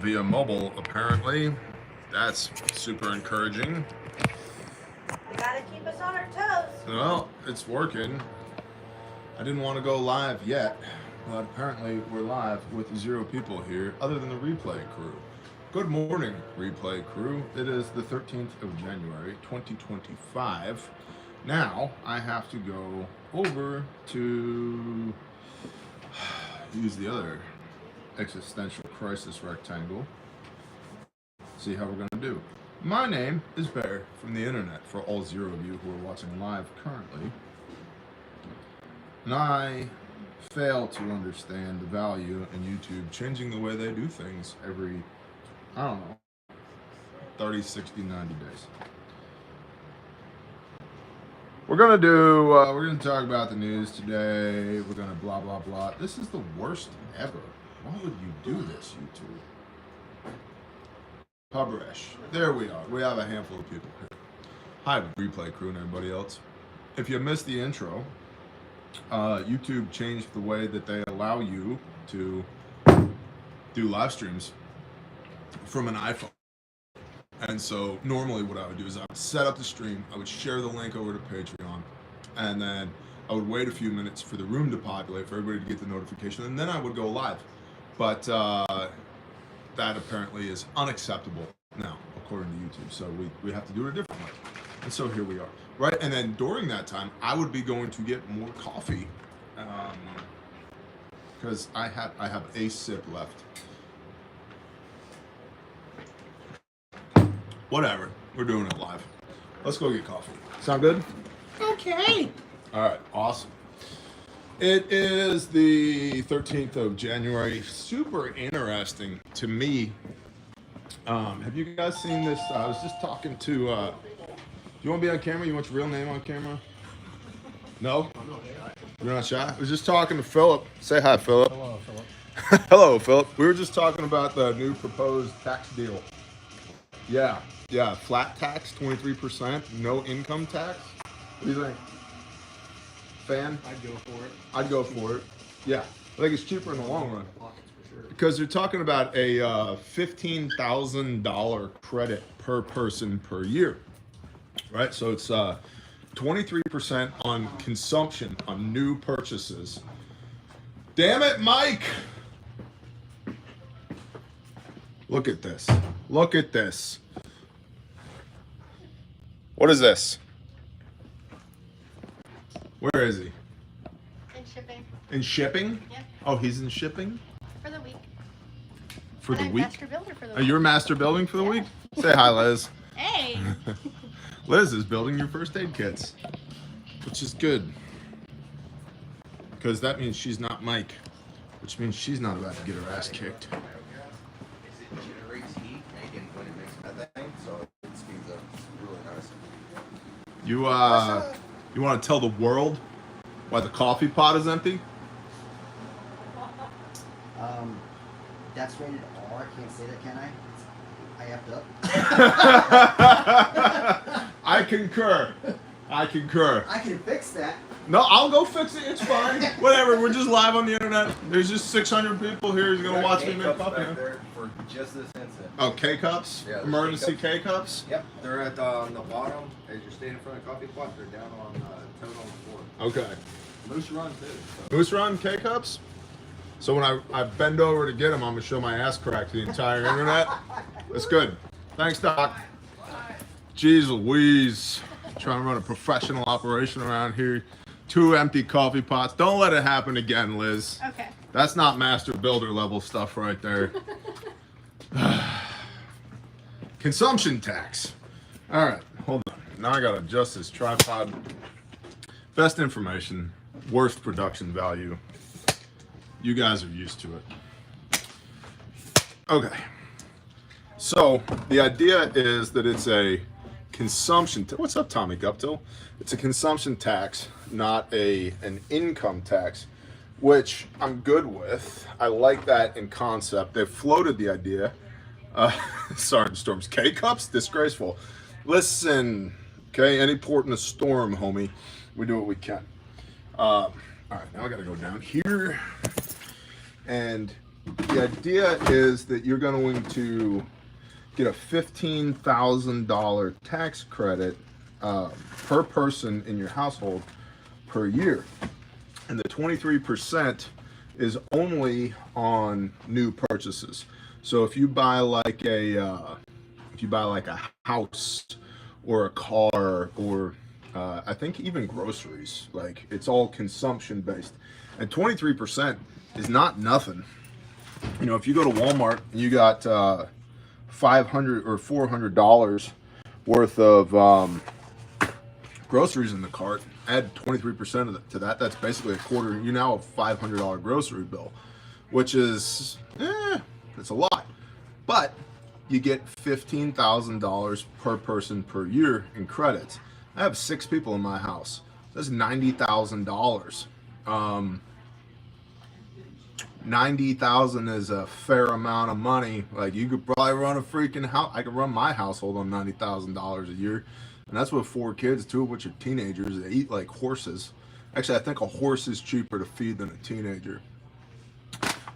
via mobile, apparently. That's super encouraging. You gotta keep us on our toes. Well, it's working. I didn't want to go live yet, but apparently we're live with 0 people here, other than the replay crew. Good morning, replay crew. It is the 13th of January, 2025. Now, I have to go over to use the other existential crisis rectangle. See how we're going to do. My name is Bear from the internet, for all 0 of you who are watching live currently. And I fail to understand the value in YouTube changing the way they do things every, I don't know, 30, 60, 90 days. We're gonna talk about the news today. We're gonna blah, blah, blah. This is the worst ever. Why would you do this, YouTube? Publish. There we are. We have a handful of people here. Hi, replay crew and everybody else. If you missed the intro, YouTube changed the way that they allow you to do live streams from an iPhone. And so normally what I would do is I would set up the stream, I would share the link over to Patreon, and then I would wait a few minutes for the room to populate, for everybody to get the notification, and then I would go live. But that apparently is unacceptable now, according to YouTube. So we have to do it a different way. And so here we are, right? And then during that time, I would be going to get more coffee, because I have a sip left. Whatever, we're doing it live. Let's go get coffee. Sound good? Okay. All right, awesome. It is the 13th of January. Super interesting to me. Have you guys seen this? I was just talking to, do you want to be on camera? You want your real name on camera? No? You're not shy? I was just talking to Philip. Say hi, Philip. Hello, Philip. Hello, Philip. We were just talking about the new proposed tax deal. Yeah, flat tax, 23%, no income tax. What do you think? Fan? I'd go for it. I'd go for it. Yeah, I think it's cheaper in the long run. Pockets for sure. Because they're talking about a $15,000 credit per person per year, right? So it's 23% on consumption on new purchases. Damn it, Mike! Look at this. Look at this. What is this? Where is he? In shipping. In shipping? Yep. Oh, he's in shipping? For the week. For And the I'm week? master builder for the Oh, week. you're master building for the week? Say hi, Liz. Hey! Liz is building your first aid kits, which is good. Because that means she's not Mike, which means she's not about to get her ass kicked. It generates heat when it makes methane, so it speeds up. It's really nice. You want to tell the world why the coffee pot is empty? That's rated R. I can't say that, can I? I effed up. I concur. I can fix that. No, I'll go fix it. It's fine. Whatever. We're just live on the internet. There's just 600 people here who's gonna watch me make coffee. Back there for just this incident. Oh, K-cups? Yeah, there's Emergency K-cups? Yep, they're at on the bottom as you're standing in front of the coffee pot. They're down on toed on the floor. Okay. Moose run too. So. Moose Run K-cups? So when I bend over to get them, I'm gonna show my ass crack to the entire internet. That's good. Thanks, Doc. Jeez Louise. Trying to run a professional operation around here. 2 empty coffee pots. Don't let it happen again, Liz. Okay. That's not master builder level stuff right there. Consumption tax. All right, hold on. Now I gotta adjust this tripod. Best information, worst production value. You guys are used to it. Okay. So the idea is that it's a consumption. What's up, Tommy Guptill? It's a consumption tax, not an income tax, which I'm good with. I like that in concept. They've floated the idea. Sergeant Storm's K-cups, disgraceful. Listen, okay, any port in a storm, homie. We do what we can. All right, now I gotta go down here. And The idea is that you're going to get a $15,000 tax credit per person in your household per year. And the 23% is only on new purchases. So if you buy like a house or a car or I think even groceries, like it's all consumption based. And 23% is not nothing. You know, if you go to Walmart and you got $500 or $400 worth of groceries in the cart, add 23% to that, that's basically a quarter. You now have a $500 grocery bill, which is, it's a lot. But you get $15,000 per person per year in credits. I have 6 people in my house. That's $90,000. 90,000 is a fair amount of money. Like you could probably run a freaking house. I could run my household on $90,000 a year, and that's with 4 kids, 2 of which are teenagers. They eat like horses. Actually, I think a horse is cheaper to feed than a teenager.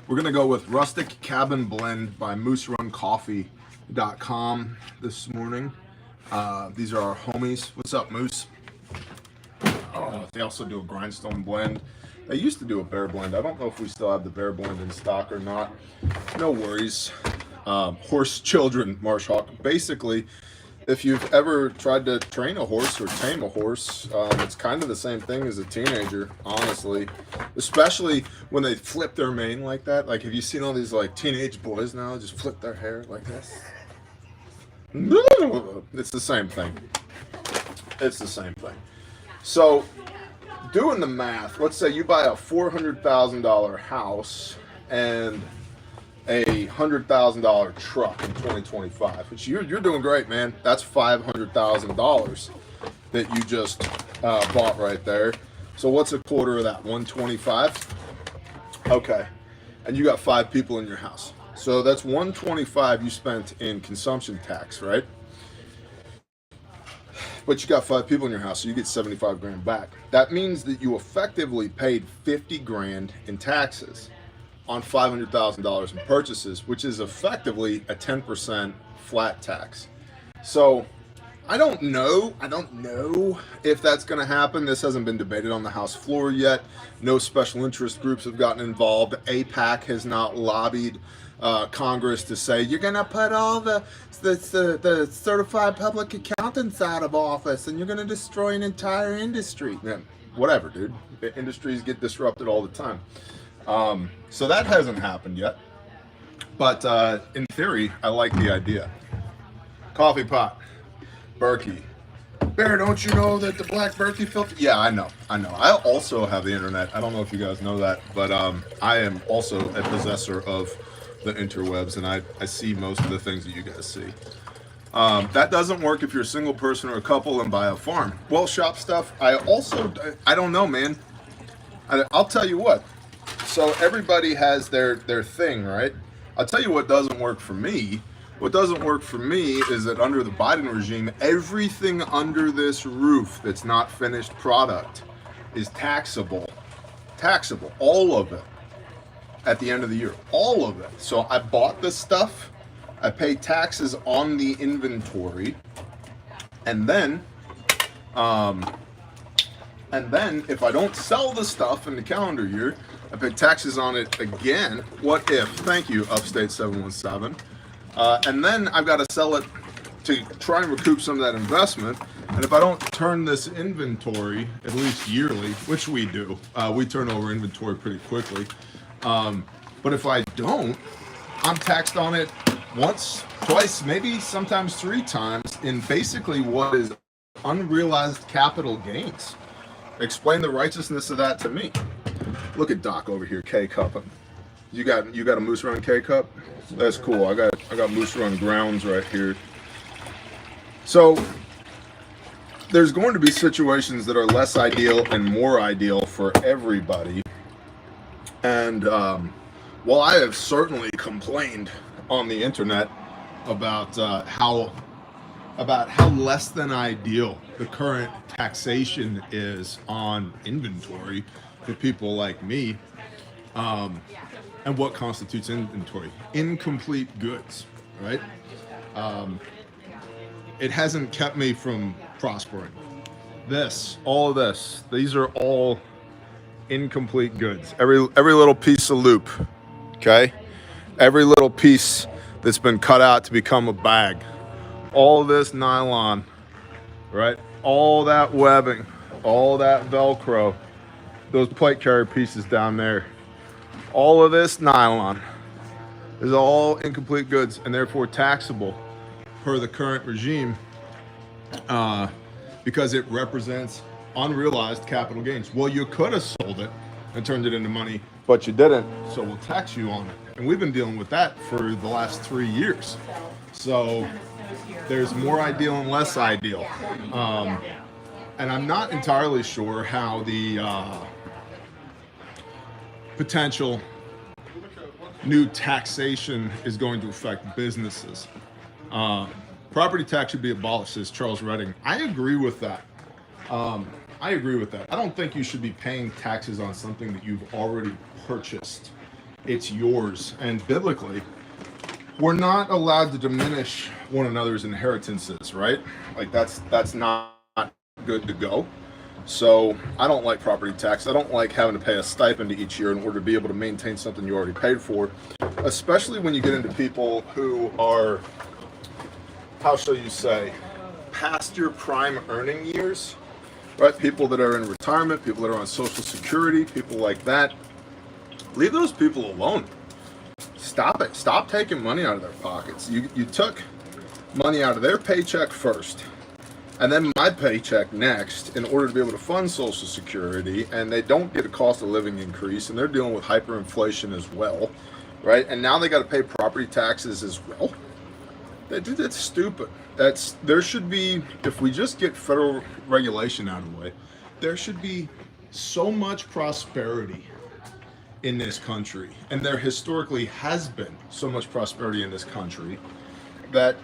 We're gonna go with Rustic Cabin Blend by MooseRunCoffee.com this morning. These are our homies. What's up, Moose? Oh, they also do a grindstone blend. They used to do a bear blend. I don't know if we still have the bear blend in stock or not. No worries. Horse children, Marshhawk. Basically, if you've ever tried to train a horse or tame a horse, it's kind of the same thing as a teenager, honestly. Especially when they flip their mane like that. Like, have you seen all these like teenage boys now just flip their hair like this? It's the same thing. It's the same thing. So, doing the math, let's say you buy a $400,000 house and a $100,000 truck in 2025, which you're doing great, man. That's $500,000 that you just bought right there. So what's a quarter of that? 125. Okay, and you got 5 people in your house. So that's 125 you spent in consumption tax, right? But you got 5 people in your house, so you get 75 grand back. That means that you effectively paid 50 grand in taxes on $500,000 in purchases, which is effectively a 10% flat tax. So I don't know if that's going to happen. This hasn't been debated on the House floor yet. No special interest groups have gotten involved. APAC has not lobbied Congress to say you're going to put all the certified public accountants out of office and you're going to destroy an entire industry. Yeah, whatever, dude. The industries get disrupted all the time. So that hasn't happened yet. But in theory, I like the idea. Coffee pot. Berkey. Bear, don't you know that the black Berkey filter? Yeah, I know. I also have the internet. I don't know if you guys know that, but I am also a possessor of the interwebs, and I see most of the things that you guys see. That doesn't work if you're a single person or a couple and buy a farm. Well, shop stuff, I don't know, man. I'll tell you what. So everybody has their thing, right? I'll tell you what doesn't work for me. What doesn't work for me is that under the Biden regime, everything under this roof that's not finished product is taxable. Taxable, all of it. At the end of the year, all of it. So I bought this stuff, I pay taxes on the inventory, and then if I don't sell the stuff in the calendar year, I pay taxes on it again. What if? Thank you, Upstate 717. And then I've got to sell it to try and recoup some of that investment. And if I don't turn this inventory at least yearly, which we do, we turn over inventory pretty quickly. But if I don't, I'm taxed on it once, twice, maybe sometimes 3 times in basically what is unrealized capital gains. Explain the righteousness of that to me. Look at Doc over here, K-cupping. You got a Moose Run K-cup? That's cool. I got Moose Run grounds right here. So there's going to be situations that are less ideal and more ideal for everybody. And while I have certainly complained on the internet about how less than ideal the current taxation is on inventory for people like me, and what constitutes inventory. Incomplete goods, right? It hasn't kept me from prospering. All of this, these are all incomplete goods. Every little piece of loop, okay? Every little piece that's been cut out to become a bag. All this nylon, right? All that webbing, all that Velcro, those plate carrier pieces down there. All of this nylon is all incomplete goods and therefore taxable per the current regime because it represents unrealized capital gains. Well, you could have sold it and turned it into money, but you didn't, so we'll tax you on it. And we've been dealing with that for the last 3 years. So there's more ideal and less ideal. And I'm not entirely sure how the potential new taxation is going to affect businesses. Property tax should be abolished, says Charles Redding. I agree with that. I don't think you should be paying taxes on something that you've already purchased. It's yours. And biblically, we're not allowed to diminish one another's inheritances, right? Like that's not good to go. So I don't like property tax. I don't like having to pay a stipend each year in order to be able to maintain something you already paid for, especially when you get into people who are, how shall you say, past your prime earning years, right? People that are in retirement, people that are on Social Security, people like that. Leave those people alone. Stop it. Stop taking money out of their pockets. You took money out of their paycheck first, and then my paycheck next, in order to be able to fund Social Security, and they don't get a cost of living increase, and they're dealing with hyperinflation as well, right? And now they got to pay property taxes as well. That's stupid. There should be, if we just get federal regulation out of the way, there should be so much prosperity in this country, and there historically has been so much prosperity in this country, that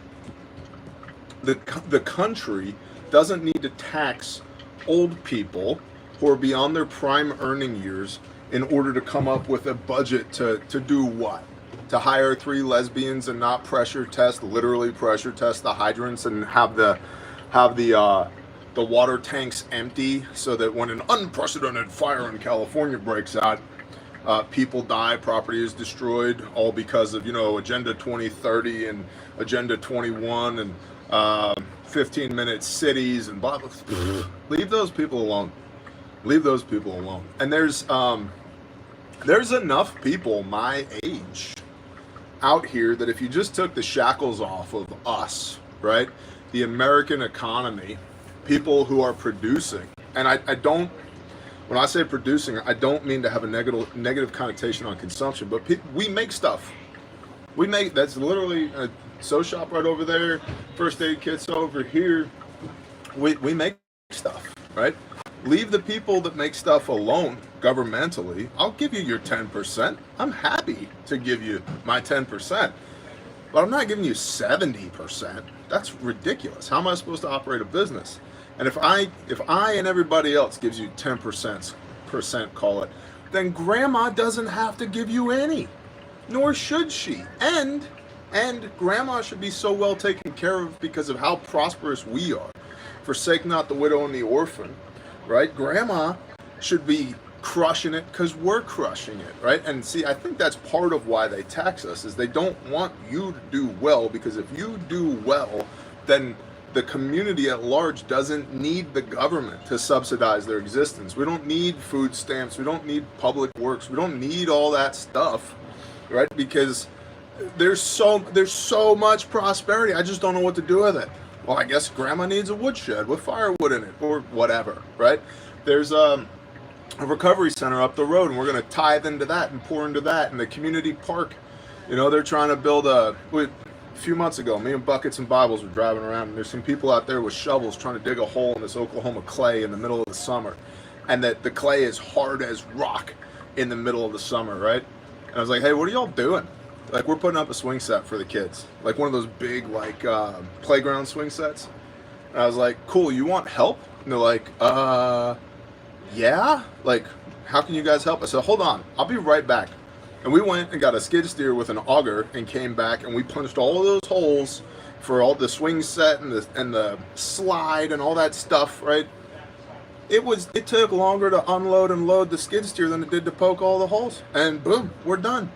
the country doesn't need to tax old people who are beyond their prime earning years in order to come up with a budget to do what? To hire 3 lesbians and not literally pressure test the hydrants and have the water tanks empty, so that when an unprecedented fire in California breaks out, people die, property is destroyed, all because of, Agenda 2030 and Agenda 21 and 15-minute cities and blah, blah, blah. Leave those people alone. Leave those people alone. And there's enough people my age out here that if you just took the shackles off of us, right, the American economy, people who are producing, and I don't, when I say producing, I don't mean to have a negative connotation on consumption, but we make stuff. That's literally a sew shop right over there, first aid kits over here. We make stuff, right? Leave the people that make stuff alone governmentally. I'll give you your 10%. I'm happy to give you my 10%, but I'm not giving you 70%. That's ridiculous. How am I supposed to operate a business? And if I and everybody else gives you 10%, call it, then grandma doesn't have to give you any, nor should she. And grandma should be so well taken care of because of how prosperous we are. Forsake not the widow and the orphan, right? Grandma should be crushing it because we're crushing it, right? And see, I think that's part of why they tax us, is they don't want you to do well, because if you do well, then the community at large doesn't need the government to subsidize their existence. We don't need food stamps. We don't need public works. We don't need all that stuff, right? Because there's so much prosperity. I just don't know what to do with it. Well, I guess grandma needs a woodshed with firewood in it, or whatever, right? There's a recovery center up the road, and we're going to tithe into that and pour into that. And the community park, they're trying to build a few months ago, me and Buckets and Bibles were driving around, and there's some people out there with shovels trying to dig a hole in this Oklahoma clay in the middle of the summer, and that the clay is hard as rock in the middle of the summer, right? And I was like, hey, what are y'all doing? Like, we're putting up a swing set for the kids, like one of those big playground swing sets. And I was like, cool, you want help? And they're like, yeah, like, how can you guys help? I said, hold on, I'll be right back. And we went and got a skid steer with an auger and came back and we punched all of those holes for all the swing set and the slide and all that stuff, right? It took longer to unload and load the skid steer than it did to poke all the holes. And boom, we're done.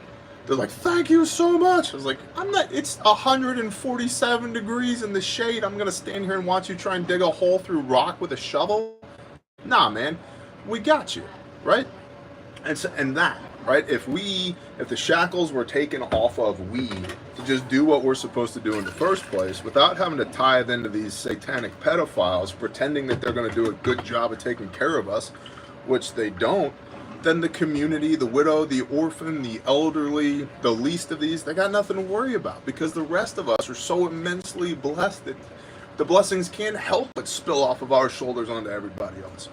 They're like, thank you so much. I was like, it's 147 degrees in the shade. I'm gonna stand here and watch you try and dig a hole through rock with a shovel? Nah, man, we got you, right? And that, right? If the shackles were taken off of weed to just do what we're supposed to do in the first place, without having to tie it into these satanic pedophiles pretending that they're going to do a good job of taking care of us, which they don't, then the community, the widow, the orphan, the elderly, the least of these, they got nothing to worry about because the rest of us are so immensely blessed that the blessings can't help but spill off of our shoulders onto everybody else.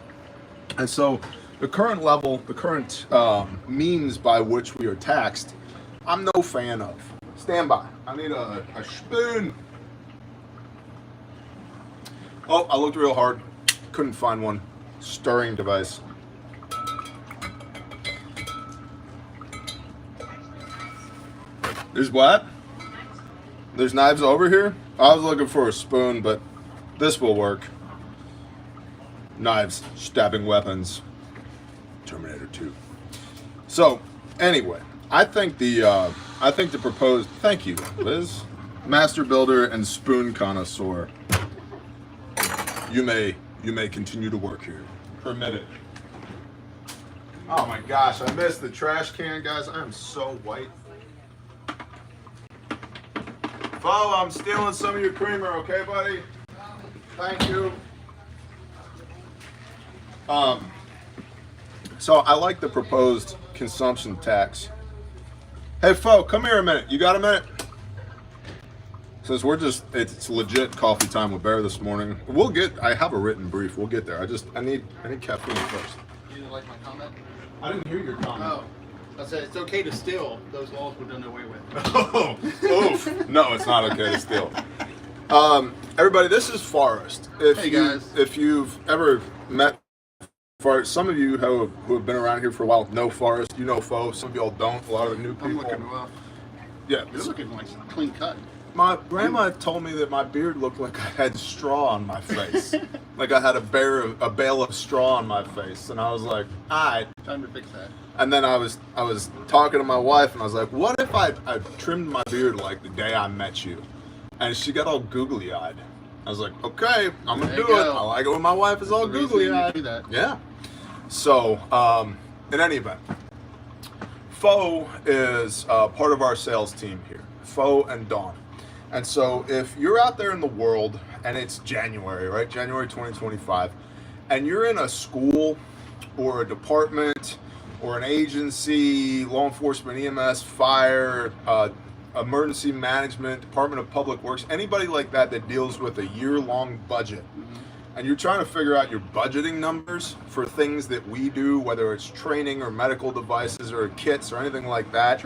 And so the current level, the current means by which we are taxed, I'm no fan of. Stand by. I need a spoon. Oh, I looked real hard. Couldn't find one. Stirring device. There's what? There's knives over here? I was looking for a spoon, but this will work. Knives, stabbing weapons. Terminator 2. So, anyway, I think the proposed, thank you, Liz, master builder and spoon connoisseur. You may continue to work here. Permitted. Oh my gosh, I missed the trash can, guys. I am so white. Bo, I'm stealing some of your creamer, okay, buddy? Thank you. So I like the proposed consumption tax. Hey, Fo, come here a minute. You got a minute? Since it's legit coffee time with Bear this morning. I have a written brief. We'll get there. I need caffeine first. You didn't like my comment? I didn't hear your comment. Oh. I said it's okay to steal. Those laws were done away with. Oh, oof. No, it's not okay to steal. Everybody, this is Forrest. Hey, guys. If you've ever met Forrest, some of you who have been around here for a while know Forrest. You know Fo. Some of y'all don't. A lot of the new people. I'm looking rough. Yeah. You're looking like clean cut. My grandma told me that my beard looked like I had straw on my face. Like I had a bale of straw on my face. And I was like, all right. Time to fix that. And then I was talking to my wife and I was like, what if I trimmed my beard like the day I met you? And she got all googly eyed. I was like, okay, I'm gonna do it. I like it when my wife is all googly eyed. Do that. Yeah. So, in any event, Fo is part of our sales team here. Fo and Dawn. And so if you're out there in the world and it's January, right? January 2025, and you're in a school or a department or an agency, law enforcement, EMS, fire, emergency management, Department of Public Works, anybody like that deals with a year-long budget, and you're trying to figure out your budgeting numbers for things that we do, whether it's training or medical devices or kits or anything like that.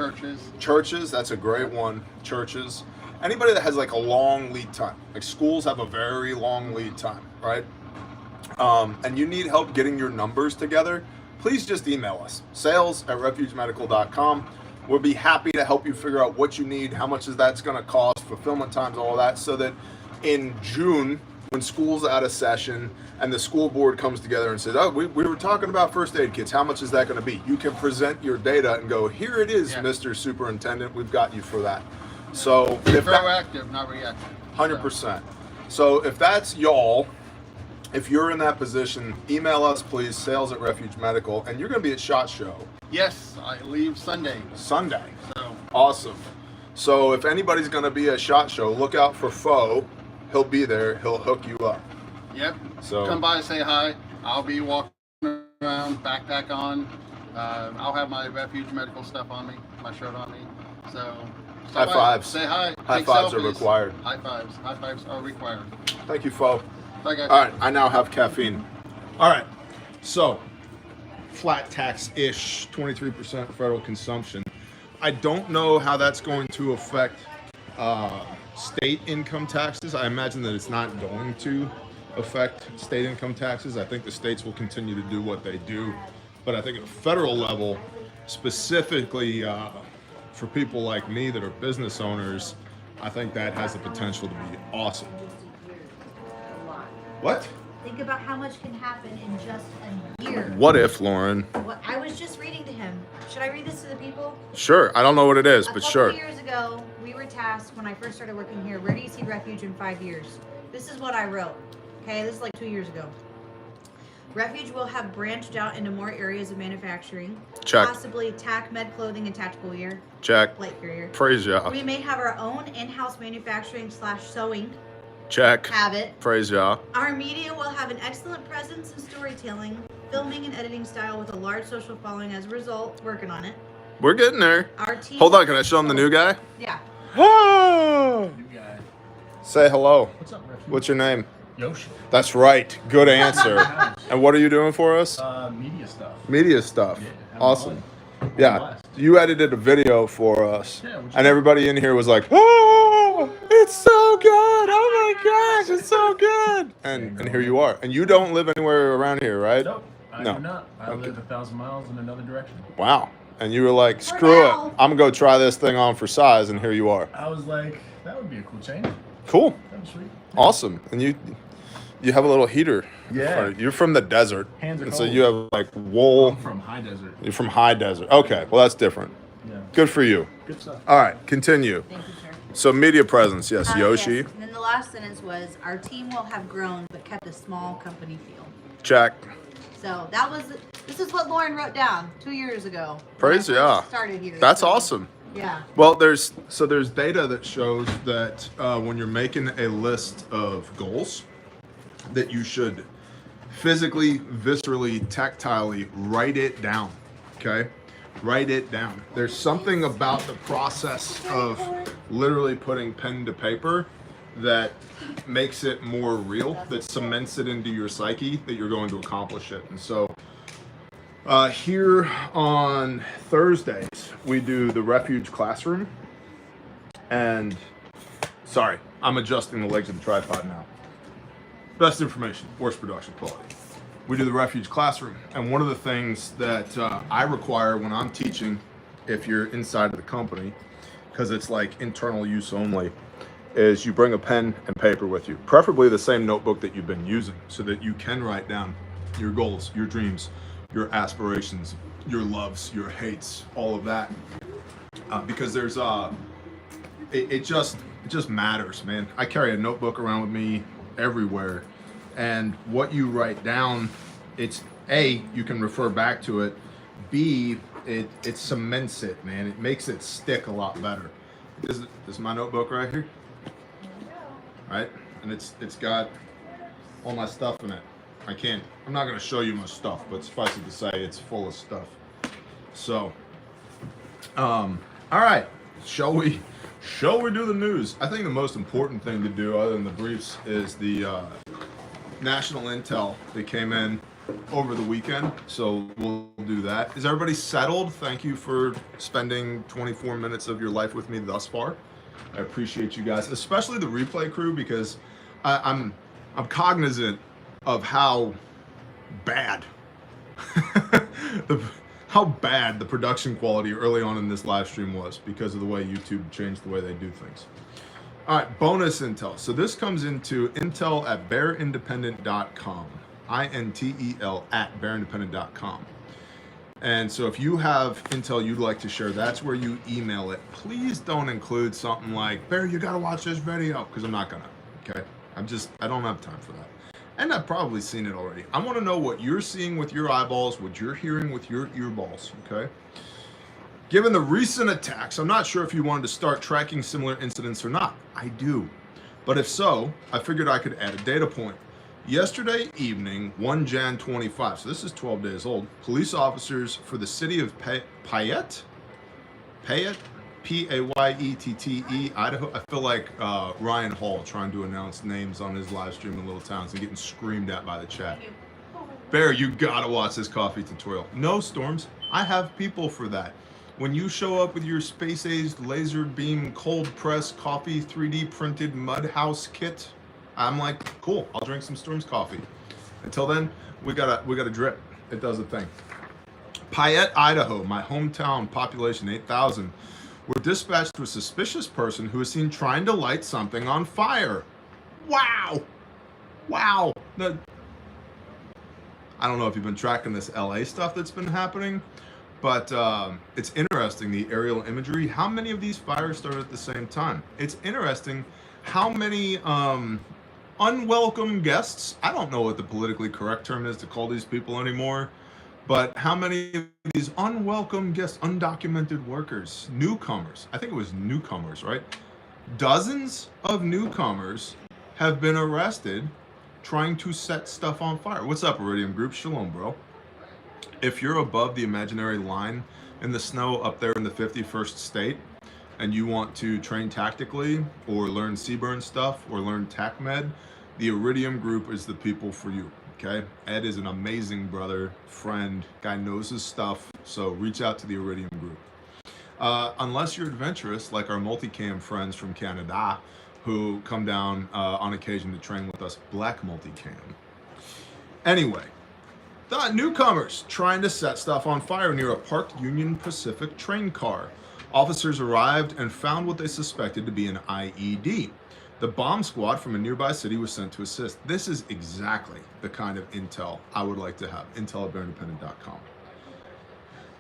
Churches, that's a great one. Churches. Anybody that has like a long lead time, like schools have a very long lead time, right? And you need help getting your numbers together, please just email us, sales@refugemedical.com. We'll be happy to help you figure out what you need, how much that's going to cost, fulfillment times, all of that, so that in June, when school's out of session and the school board comes together and says, oh, we were talking about first aid kits, how much is that going to be? You can present your data and go, here it is, Mr. Superintendent, we've got you for that. So if proactive, not reactive. 100%. So if that's y'all, if you're in that position, email us, please, sales@refugemedical, and you're going to be at SHOT Show. Yes, I leave Sunday. Sunday. So awesome. So if anybody's going to be at SHOT Show, look out for Fo. He'll be there. He'll hook you up. Yep. So come by, say hi. I'll be walking around, backpack on. I'll have my Refuge Medical stuff on me, my shirt on me. So high fives. Say hi. High fives are required. High fives are required. Thank you, Fo. Bye, guys. All right, I now have caffeine. All right, so flat tax-ish, 23% federal consumption. I don't know how that's going to affect state income taxes. I imagine that it's not going to affect state income taxes. I think the states will continue to do what they do. But I think at a federal level, specifically for people like me that are business owners, I think that has the potential to be awesome. A lot. What? Think about how much can happen in just a year. What if, Lauren? What I was just reading to him. Should I read this to the people? Sure. I don't know what it is, A but couple sure. years ago, we were tasked when I first started working here. Where do you see refuge in 5 years? This is what I wrote. Okay, this is like 2 years ago. Refuge will have branched out into more areas of manufacturing. Check. Possibly tack, med clothing, and tactical gear. Check. Light carrier. Praise ya. We may have our own in-house manufacturing / sewing. Check. Have it. Praise ya. Our media will have an excellent presence in storytelling, filming, and editing style with a large social following as a result. Working on it. We're getting there. Our team. Hold on, can I show them the new guy? Yeah. New guy. Say hello. What's up, Refuge? What's your name? Yoshi. That's right. Good answer. And what are you doing for us? Media stuff. Media stuff. Yeah, having Awesome. fun. Yeah. Blast. You edited a video for us. Yeah, which And everybody in here was like, oh, it's so good. Oh my gosh, it's so good. And here you are. And you don't live anywhere around here, right? Nope, I No. do not. I Okay. live 1,000 miles in another direction. Wow. And you were like, screw it. now. I'm going to go try this thing on for size. And here you are. I was like, that would be a cool change. Cool. That'd be sweet. Awesome. And you have a little heater. Yeah. You're from the desert. Hands are And so cold. you have like wool. I'm from high desert. You're from high desert. Okay. Well, that's different. Yeah. Good for you. Good stuff. All right. Continue. Thank you, sir. So media presence. Yes. Yoshi. Yes. And then the last sentence was, our team will have grown but kept a small company feel. Check. So this is what Lauren wrote down 2 years ago. when Praise I yeah. first started here. That's So, awesome. Yeah. Well, there's data that shows that when you're making a list of goals, that you should physically, viscerally, tactilely write it down. Okay? Write it down. There's something about the process of literally putting pen to paper that makes it more real, that cements it into your psyche that you're going to accomplish it. And so here on Thursdays, we do the Refuge Classroom. And sorry, I'm adjusting the legs of the tripod now. Best information, worst production quality. We do the Refuge Classroom. And one of the things that I require when I'm teaching, if you're inside of the company, because it's like internal use only, is you bring a pen and paper with you, preferably the same notebook that you've been using, so that you can write down your goals, your dreams, your aspirations, your loves, your hates, all of that. Because there's it just matters, man. I carry a notebook around with me everywhere, and what you write down, it's A, you can refer back to it. B, it cements it, man. It makes it stick a lot better. This is my notebook right here. Right? And it's got all my stuff in it. I'm not gonna show you my stuff, but suffice it to say it's full of stuff. So all right, shall we do the news? I think the most important thing to do, other than the briefs, is the national intel that came in over the weekend. So we'll do that. Is everybody settled? Thank you for spending 24 minutes of your life with me thus far. I appreciate you guys, especially the replay crew, because I'm cognizant of how bad the production quality early on in this live stream was, because of the way YouTube changed the way they do things. All right, bonus intel. So this comes into intel at bearindependent.com. INTEL at bearindependent.com. And so if you have intel you'd like to share, that's where you email it. Please don't include something like, Bear, you gotta watch this video, because I'm not gonna, okay? I don't have time for that. And I've probably seen it already. I wanna know what you're seeing with your eyeballs, what you're hearing with your earballs, okay? Given the recent attacks, I'm not sure if you wanted to start tracking similar incidents or not. I do. But if so, I figured I could add a data point. Yesterday evening, 13JAN25, so this is 12 days old, police officers for the city of Payette, P-A-Y-E-T-T-E, Idaho. I feel like Ryan Hall trying to announce names on his live stream in little towns and getting screamed at by the chat. Bear, you gotta watch this coffee tutorial. No, Storms, I have people for that. When you show up with your space-aged laser beam cold press coffee 3D printed mud house kit, I'm like, cool, I'll drink some Storms coffee. Until then, we gotta drip. It does a thing. Payette, Idaho, my hometown, population 8,000, were dispatched to a suspicious person who was seen trying to light something on fire. Wow. Wow. I don't know if you've been tracking this LA stuff that's been happening, but it's interesting, the aerial imagery. How many of these fires started at the same time? It's interesting how many unwelcome guests, I don't know what the politically correct term is to call these people anymore, but how many of these unwelcome guests, undocumented workers, newcomers, I think it was newcomers, right? Dozens of newcomers have been arrested trying to set stuff on fire. What's up, Iridium Group? Shalom, bro. If you're above the imaginary line in the snow up there in the 51st state, and you want to train tactically or learn Seaburn stuff or learn TACMed, the Iridium Group is the people for you, okay? Ed is an amazing brother, friend, guy knows his stuff, so reach out to the Iridium Group. Unless you're adventurous, like our multicam friends from Canada, who come down on occasion to train with us, black multicam. Anyway, the newcomers trying to set stuff on fire near a parked Union Pacific train car. Officers arrived and found what they suspected to be an IED. The bomb squad from a nearby city was sent to assist. This is exactly the kind of intel I would like to have, intel@bearindependent.com.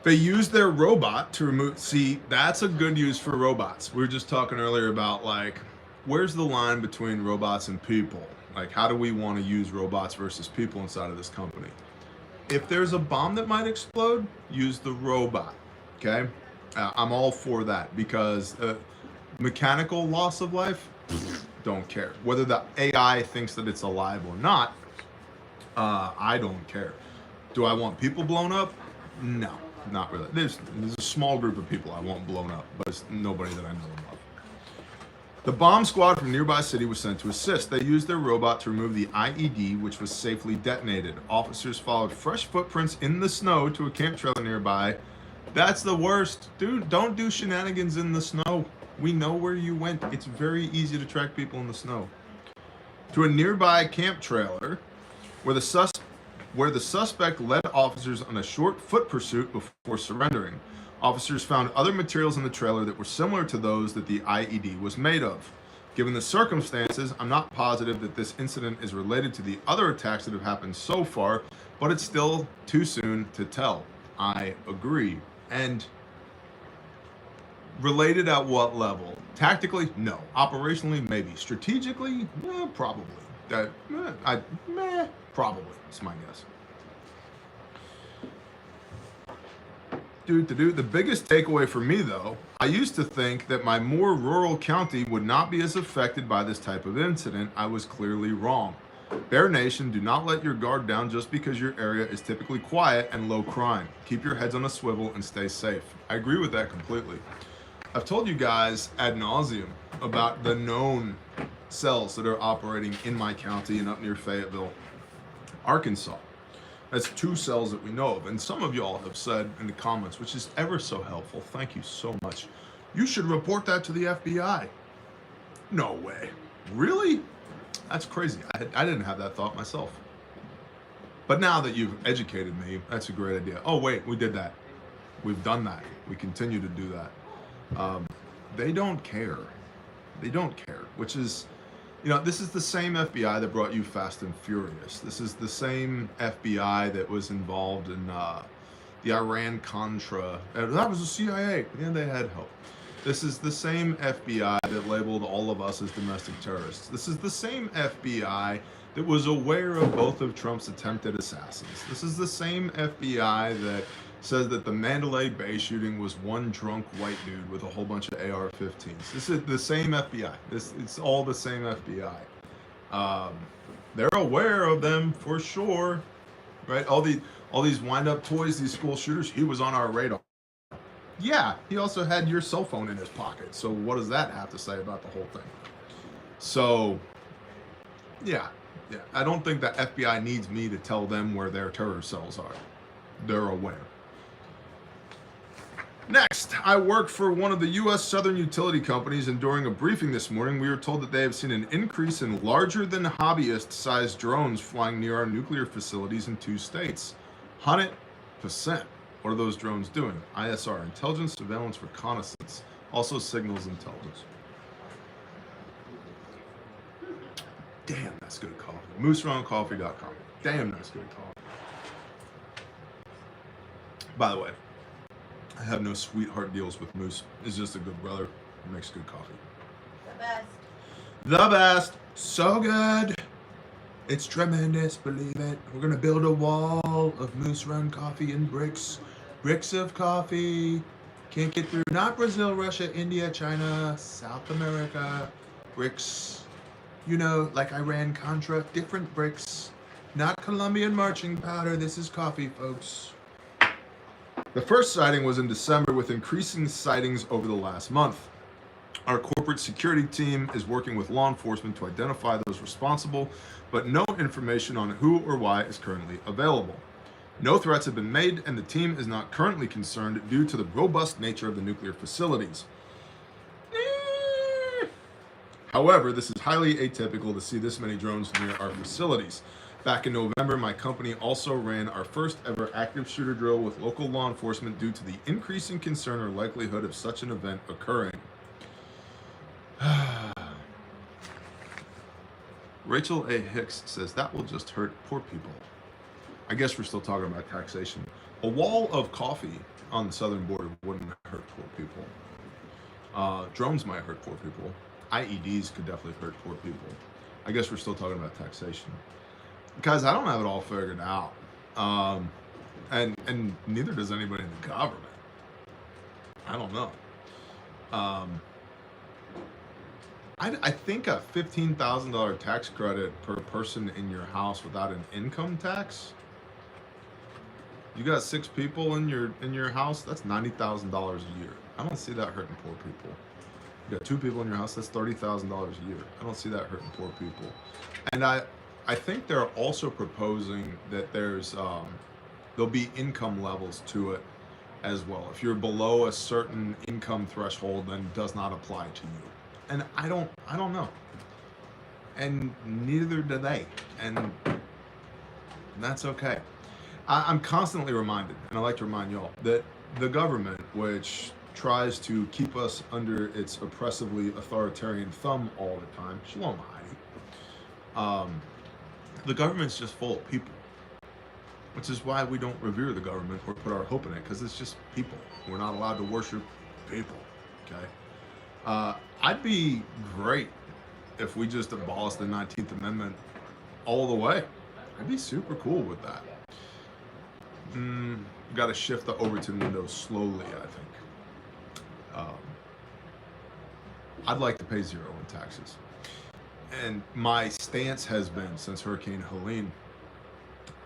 They used their robot to remove, see, that's a good use for robots. We were just talking earlier about, like, where's the line between robots and people? Like, how do we want to use robots versus people inside of this company? If there's a bomb that might explode, use the robot, okay? I'm all for that, because mechanical loss of life, don't care. Whether the AI thinks that it's alive or not, I don't care. Do I want people blown up? No, not really. There's a small group of people I want blown up, but it's nobody that I know of. The bomb squad from nearby city was sent to assist. They used their robot to remove the IED, which was safely detonated. Officers followed fresh footprints in the snow to a camp trailer nearby. That's the worst. Dude, don't do shenanigans in the snow. We know where you went. It's very easy to track people in the snow. To a nearby camp trailer where the suspect led officers on a short foot pursuit before surrendering. Officers found other materials in the trailer that were similar to those that the IED was made of. Given the circumstances, I'm not positive that this incident is related to the other attacks that have happened so far, but it's still too soon to tell. I agree. And related at what level? Tactically, no. Operationally, maybe. Strategically, probably. Probably. That's my guess. The biggest takeaway for me, though, I used to think that my more rural county would not be as affected by this type of incident. I was clearly wrong. Bear Nation, do not let your guard down just because your area is typically quiet and low crime. Keep your heads on a swivel and stay safe. I agree with that completely. I've told you guys ad nauseum about the known cells that are operating in my county and up near Fayetteville, Arkansas. That's 2 cells that we know of. And some of y'all have said in the comments, which is ever so helpful, thank you so much, you should report that to the FBI. No way. Really? That's crazy. I didn't have that thought myself. But now that you've educated me, that's a great idea. Oh, wait, we did that. We've done that. We continue to do that. They don't care. They don't care, which is, this is the same FBI that brought you Fast and Furious. This is the same FBI that was involved in the Iran-Contra. That was the CIA. Yeah, they had help. This is the same FBI that labeled all of us as domestic terrorists. This is the same FBI that was aware of both of Trump's attempted assassins. This is the same FBI that says that the Mandalay Bay shooting was one drunk white dude with a whole bunch of AR-15s. This is the same FBI. It's all the same FBI. They're aware of them for sure, right? All these wind-up toys, these school shooters. He was on our radar. Yeah, he also had your cell phone in his pocket. So what does that have to say about the whole thing? So, yeah. I don't think the FBI needs me to tell them where their terror cells are. They're aware. Next, I work for one of the U.S. Southern utility companies, and during a briefing this morning, we were told that they have seen an increase in larger-than-hobbyist-sized drones flying near our nuclear facilities in 2 states. 100%. What are those drones doing? ISR, intelligence, surveillance, reconnaissance, also signals intelligence. Damn, that's good coffee. MooseRunCoffee.com. Damn, that's good coffee. By the way, I have no sweetheart deals with Moose. He's just a good brother who makes good coffee. The best. The best. So good. It's tremendous, believe it. We're gonna build a wall of Moose Run coffee and bricks. Bricks of coffee. Can't get through. Not Brazil, Russia, India, China, South America. Bricks. You know, like Iran Contra. Different bricks. Not Colombian marching powder. This is coffee, folks. The first sighting was in December, with increasing sightings over the last month. Our corporate security team is working with law enforcement to identify those responsible, but no information on who or why is currently available. No threats have been made, and the team is not currently concerned due to the robust nature of the nuclear facilities. However, this is highly atypical to see this many drones near our facilities. Back in November, my company also ran our first ever active shooter drill with local law enforcement due to the increasing concern or likelihood of such an event occurring. Rachel A. Hicks says that will just hurt poor people. I guess we're still talking about taxation. A wall of coffee on the southern border wouldn't hurt poor people. Drones might hurt poor people. IEDs could definitely hurt poor people. I guess we're still talking about taxation. Guys, I don't have it all figured out. And neither does anybody in the government. I don't know. I think a $15,000 tax credit per person in your house without an income tax. You got 6 people in your house. That's $90,000 a year. I don't see that hurting poor people. You got 2 people in your house. That's $30,000 a year. I don't see that hurting poor people. And I think they're also proposing that there'll be income levels to it as well. If you're below a certain income threshold, then it does not apply to you. And I don't know. And neither do they. And that's okay. I'm constantly reminded, and I like to remind y'all, that the government, which tries to keep us under its oppressively authoritarian thumb all the time, Shalom Heidi, the government's just full of people, which is why we don't revere the government or put our hope in it, because it's just people. We're not allowed to worship people, okay? I'd be great if we just abolished the 19th Amendment all the way. I'd be super cool with that. Got to shift the Overton window slowly, I think. I'd like to pay 0 in taxes. And my stance has been, since Hurricane Helene,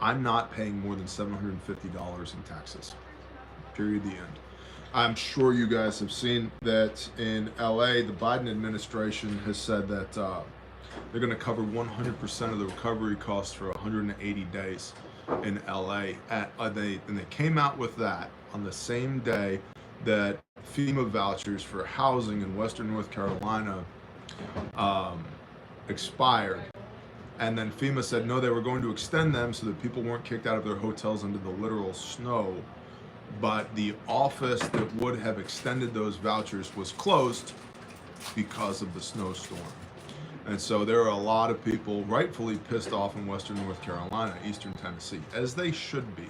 I'm not paying more than $750 in taxes. Period, the end. I'm sure you guys have seen that in LA, the Biden administration has said that they're going to cover 100% of the recovery costs for 180 days in LA. And they came out with that on the same day that FEMA vouchers for housing in Western North Carolina expired. And then FEMA said no, they were going to extend them so that people weren't kicked out of their hotels into the literal snow. But the office that would have extended those vouchers was closed because of the snowstorm. And so there are a lot of people rightfully pissed off in Western North Carolina, Eastern Tennessee, as they should be.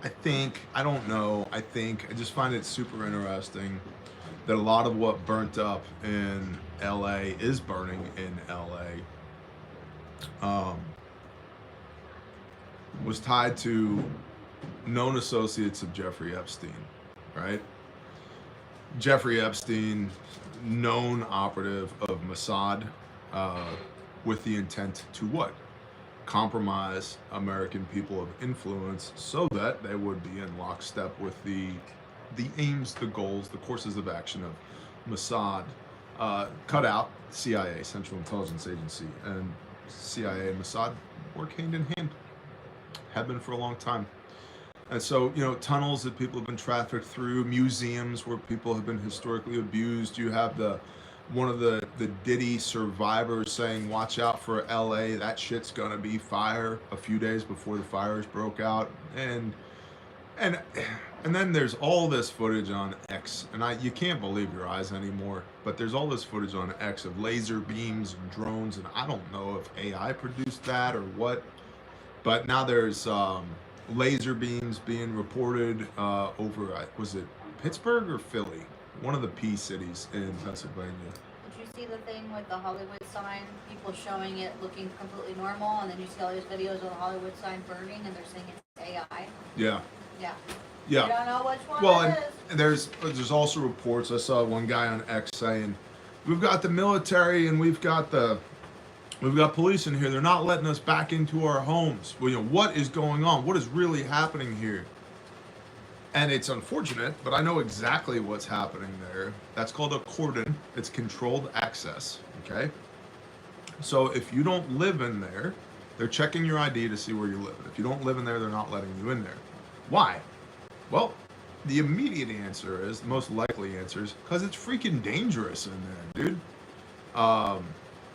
I just find it super interesting that a lot of what burnt up in LA is burning in LA. Was tied to known associates of Jeffrey Epstein, right? Jeffrey Epstein, known operative of Mossad, with the intent to what? Compromise American people of influence so that they would be in lockstep with the aims, the goals, the courses of action of Mossad. Cut out CIA, Central Intelligence Agency, and CIA and Mossad work hand in hand. Have been for a long time. And so, tunnels that people have been trafficked through, museums where people have been historically abused. You have the one of the Diddy survivors saying, watch out for LA, that shit's gonna be fire, a few days before the fires broke out. And then there's all this footage on X, and you can't believe your eyes anymore, but there's all this footage on X of laser beams and drones, and I don't know if AI produced that or what, but now there's laser beams being reported over, was it Pittsburgh or Philly? One of the P cities in Pennsylvania. Did you see the thing with the Hollywood sign? People showing it looking completely normal, and then you see all these videos of the Hollywood sign burning, and they're saying it's AI. Yeah. Yeah. Yeah. You don't know which one Well, it and is. there's also reports. I saw one guy on X saying, "We've got the military and we've got police in here. They're not letting us back into our homes. Well, you know, what is going on? What is really happening here?" And it's unfortunate, but I know exactly what's happening there. That's called a cordon. It's controlled access. Okay. So if you don't live in there, they're checking your ID to see where you live. If you don't live in there, they're not letting you in there. Why? Well, the immediate answer is, the most likely answer is, because it's freaking dangerous in there, dude.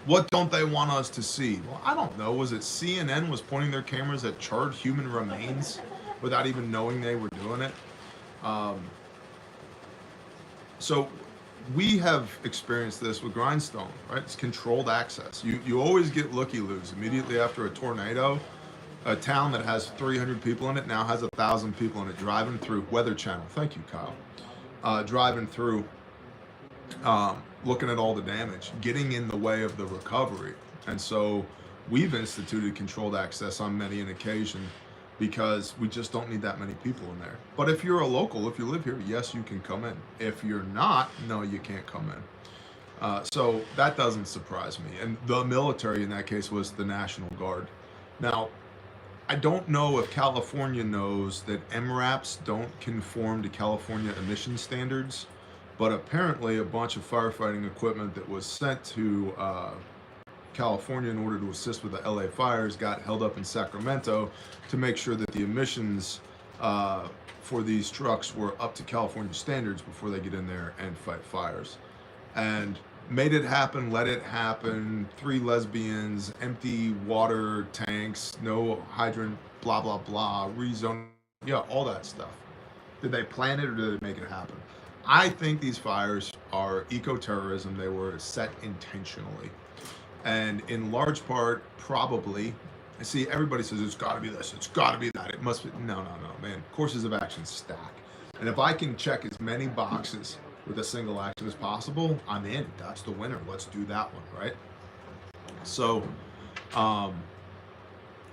What don't they want us to see? Well, I don't know. Was it CNN was pointing their cameras at charred human remains without even knowing they were doing it? So we have experienced this with Grindstone, right? It's controlled access. You always get looky-loos immediately after a tornado. A town that has 300 people in it now has 1,000 people in it driving through. Weather Channel, thank you, Kyle. Driving through, looking at all the damage, getting in the way of the recovery. And so we've instituted controlled access on many an occasion because we just don't need that many people in there. But if you're a local, if you live here, yes, you can come in. If you're not, no, you can't come in. So that doesn't surprise me. And the military in that case was the National Guard. Now, I don't know if California knows that MRAPs don't conform to California emission standards, but apparently a bunch of firefighting equipment that was sent to California in order to assist with the LA fires got held up in Sacramento to make sure that the emissions for these trucks were up to California standards before they get in there and fight fires. And made it happen, let it happen, 3 lesbians, empty water tanks, no hydrant, blah, blah, blah, rezone, yeah, all that stuff. Did they plan it or did they make it happen? I think these fires are eco-terrorism. They were set intentionally. And in large part, probably, see, everybody says it's got to be this, it's got to be that, it must be, no, man, courses of action stack. And if I can check as many boxes with a single action as possible, I'm in. That's the winner. Let's do that one, right? So,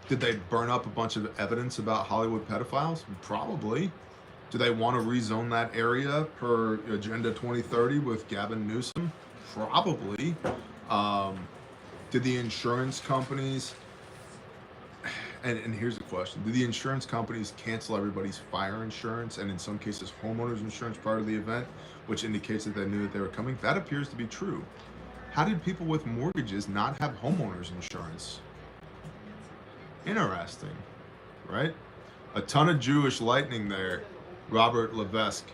did they burn up a bunch of evidence about Hollywood pedophiles? Probably. Do they want to rezone that area per Agenda 2030 with Gavin Newsom? Probably. Did the insurance companies, and here's the question, did the insurance companies cancel everybody's fire insurance and in some cases homeowners insurance prior to the event, which indicates that they knew that they were coming? That appears to be true. How did people with mortgages not have homeowners insurance? Interesting, right? A ton of Jewish lightning there, Robert Levesque.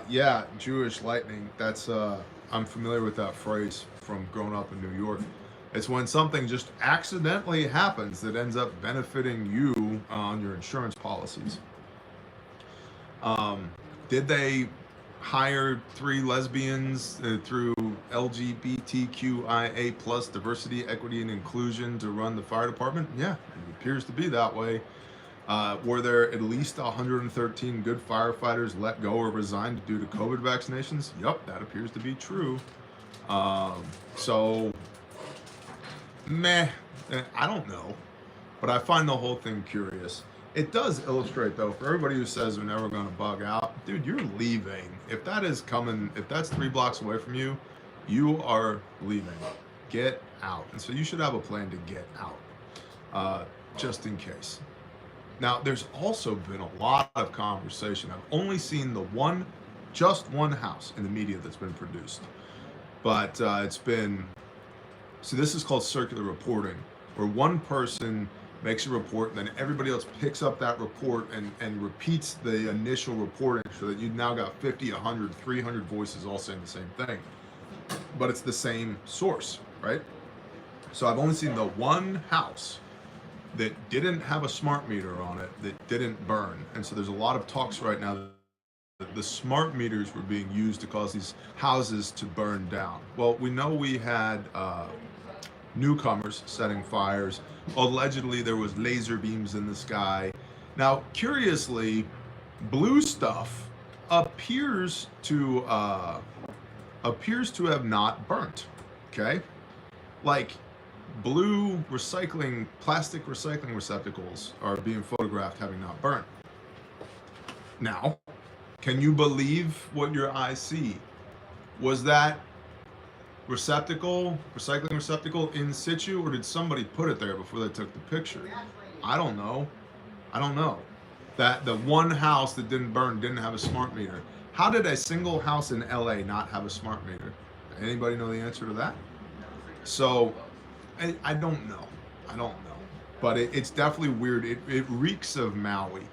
Yeah, Jewish lightning, that's, I'm familiar with that phrase from growing up in New York. It's when something just accidentally happens that ends up benefiting you on your insurance policies. Did they hire 3 lesbians through LGBTQIA plus diversity, equity, and inclusion to run the fire department? Yeah, it appears to be that way. Were there at least 113 good firefighters let go or resigned due to COVID vaccinations? Yup, that appears to be true. So, meh, I don't know, but I find the whole thing curious. It does illustrate, though, for everybody who says they're never going to bug out, dude, you're leaving. If that is coming, if that's 3 blocks away from you, you are leaving. Get out. And so you should have a plan to get out, just in case. Now, there's also been a lot of conversation. I've only seen just one house in the media that's been produced, but it's been. So this is called circular reporting, where one person makes a report and then everybody else picks up that report and repeats the initial reporting so that you've now got 50, 100, 300 voices all saying the same thing. but it's the same source, right? So I've only seen the one house that didn't have a smart meter on it that didn't burn. And so there's a lot of talks right now that the smart meters were being used to cause these houses to burn down. Well, we know we had newcomers setting fires. Allegedly, there was laser beams in the sky. Now, curiously, blue stuff appears to have not burnt. Okay, like blue recycling, plastic recycling receptacles are being photographed having not burnt. Now, can you believe what your eyes see? Was that receptacle, recycling receptacle in situ, or did somebody put it there before they took the picture? I don't know. I don't know. That the one house that didn't burn didn't have a smart meter. How did a single house in LA not have a smart meter? Anybody know the answer to that? So, I don't know. I don't know. But it's definitely weird. It reeks of Maui.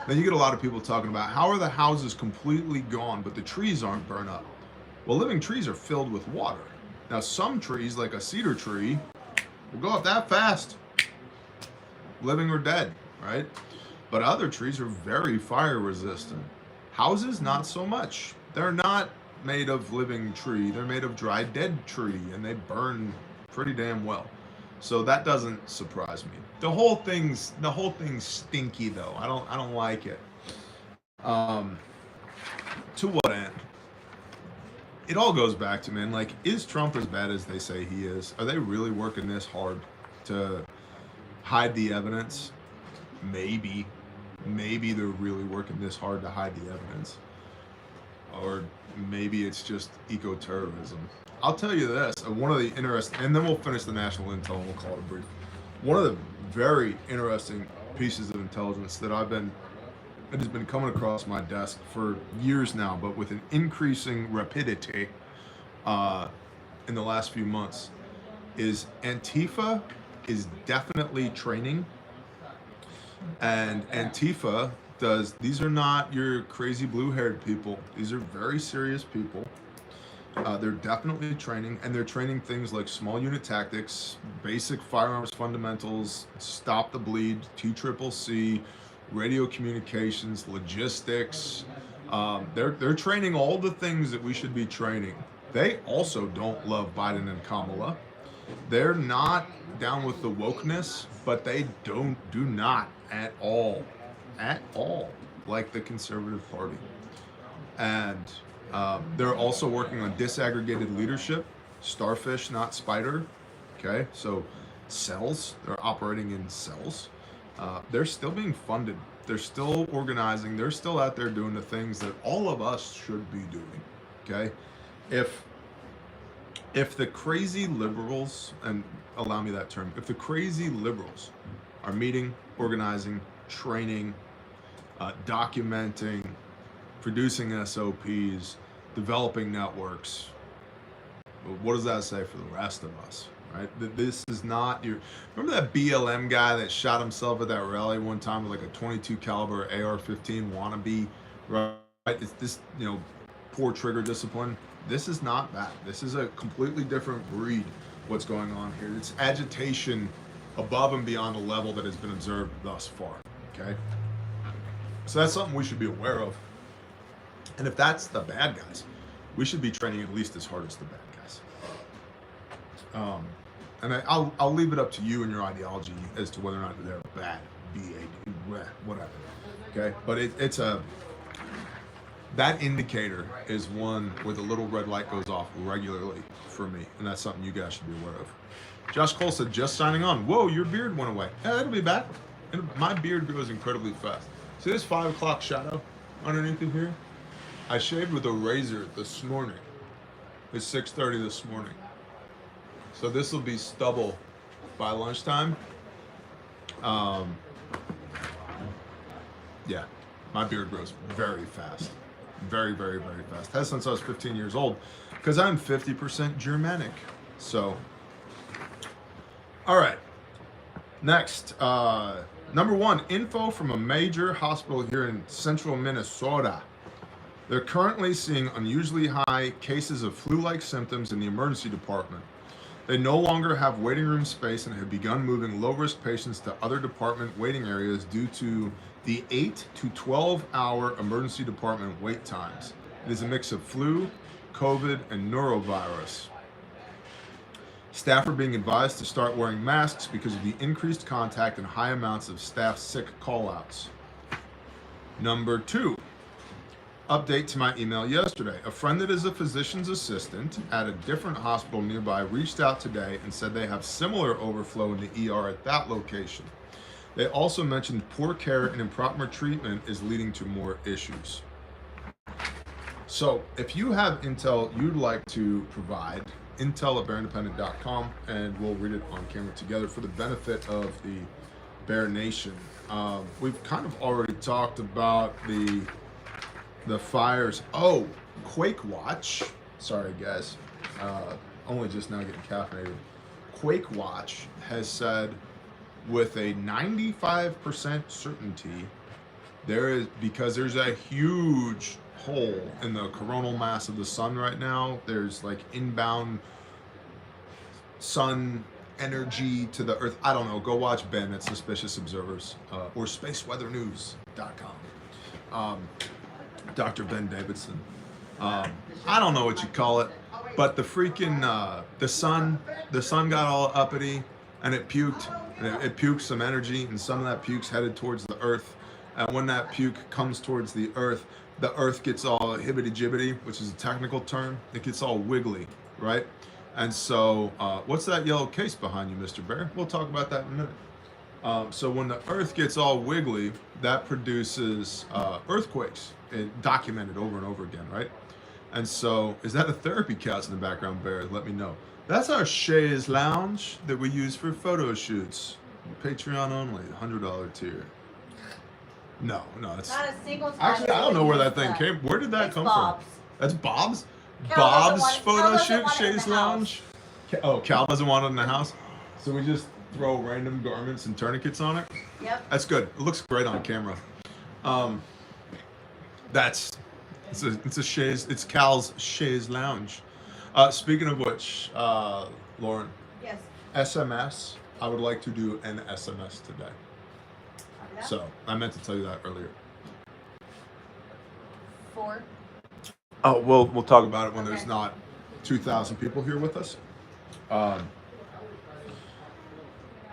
Then you get a lot of people talking about how are the houses completely gone, but the trees aren't burned up. Well, living trees are filled with water. Now, some trees, like a cedar tree, will go up that fast, living or dead, right? But other trees are very fire resistant. Houses, not so much. They're not made of living tree. They're made of dry, dead tree, and they burn pretty damn well. So that doesn't surprise me. The whole thing's stinky though. I don't like it. To what end? It all goes back to, man, like, is Trump as bad as they say he is? Are they really working this hard to hide the evidence? Maybe they're really working this hard to hide the evidence. Or maybe it's just eco-terrorism. I'll tell you this, one of the interesting, and then we'll finish the national intel and we'll call it a brief. One of the very interesting pieces of intelligence that it has been coming across my desk for years now, but with an increasing rapidity in the last few months, is Antifa is definitely training. And Antifa these are not your crazy blue-haired people. These are very serious people. They're definitely training, and they're training things like small unit tactics, basic firearms fundamentals, stop the bleed, TCCC, radio communications, logistics. They're training all the things that we should be training. They also don't love Biden and Kamala. They're not down with the wokeness, but they do not at all like the conservative party. And they're also working on disaggregated leadership, starfish, not spider. Okay, so cells, they're operating in cells. They're still being funded. They're still organizing. They're still out there doing the things that all of us should be doing. Okay, if the crazy liberals, and allow me that term, if the crazy liberals are meeting, organizing, training, documenting, producing SOPs, developing networks, what does that say for the rest of us, right? This is not your, remember that BLM guy that shot himself at that rally one time with like a 22 caliber AR-15 wannabe, right? It's this, poor trigger discipline. This is not that. This is a completely different breed, what's going on here. It's agitation above and beyond a level that has been observed thus far, okay? So that's something we should be aware of. And if that's the bad guys, we should be training at least as hard as the bad guys. And I'll leave it up to you and your ideology as to whether or not they're bad, B-A-D, whatever, okay? But that indicator is one where the little red light goes off regularly for me, and that's something you guys should be aware of. Josh Cole said, just signing on. Whoa, your beard went away. Yeah, it'll be back. My beard grows incredibly fast. See this 5 o'clock shadow underneath of here? I shaved with a razor this morning. It's 6:30 this morning. So this will be stubble by lunchtime. Yeah, my beard grows very fast. Very, very, very fast. Has since I was 15 years old, because I'm 50% Germanic. So, all right. Next, number one, info from a major hospital here in central Minnesota. They're currently seeing unusually high cases of flu-like symptoms in the emergency department. They no longer have waiting room space and have begun moving low-risk patients to other department waiting areas due to the 8 to 12-hour emergency department wait times. It is a mix of flu, COVID, and norovirus. Staff are being advised to start wearing masks because of the increased contact and high amounts of staff sick call-outs. Number 2. Update to my email yesterday. A friend that is a physician's assistant at a different hospital nearby reached out today and said they have similar overflow in the ER at that location. They also mentioned poor care and improper treatment is leading to more issues. So if you have intel you'd like to provide, intel@bearindependent.com, and we'll read it on camera together for the benefit of the Bear Nation. We've kind of already talked about the fires. Oh, Quake Watch. Sorry, guys. Only just now getting caffeinated. Quake Watch has said with a 95% certainty because there's a huge hole in the coronal mass of the sun right now. There's like inbound sun energy to the earth. I don't know. Go watch Ben at Suspicious Observers or spaceweathernews.com. Dr. Ben Davidson. I don't know what you call it, but the freaking the sun got all uppity and it puked, and it puked some energy, and some of that puke's headed towards the earth. And when that puke comes towards the earth gets all hibbity-jibbity, which is a technical term. It gets all wiggly, right? And so, what's that yellow case behind you, Mr. Bear? We'll talk about that in a minute. So when the earth gets all wiggly, that produces earthquakes, documented over and over again, right? And so, is that a therapy couch in the background, Bear? Let me know. That's our chaise lounge that we use for photo shoots. Patreon only, $100 tier. No, it's Not a single time. actually, I don't know where that thing came. Where did that It's come Bob's. from? That's Bob's? Cal Bob's doesn't photo want shoot, it in chaise the lounge? Cal doesn't want it in the house? So we just throw random garments and tourniquets on it? Yep. That's good. It looks great on camera. It's Cal's chaise lounge. Speaking of which, Lauren, Yes. SMS, I would like to do an SMS today. Copy that. So I meant to tell you that earlier. 4. Oh, we'll talk about it when there's Okay. not 2,000 people here with us.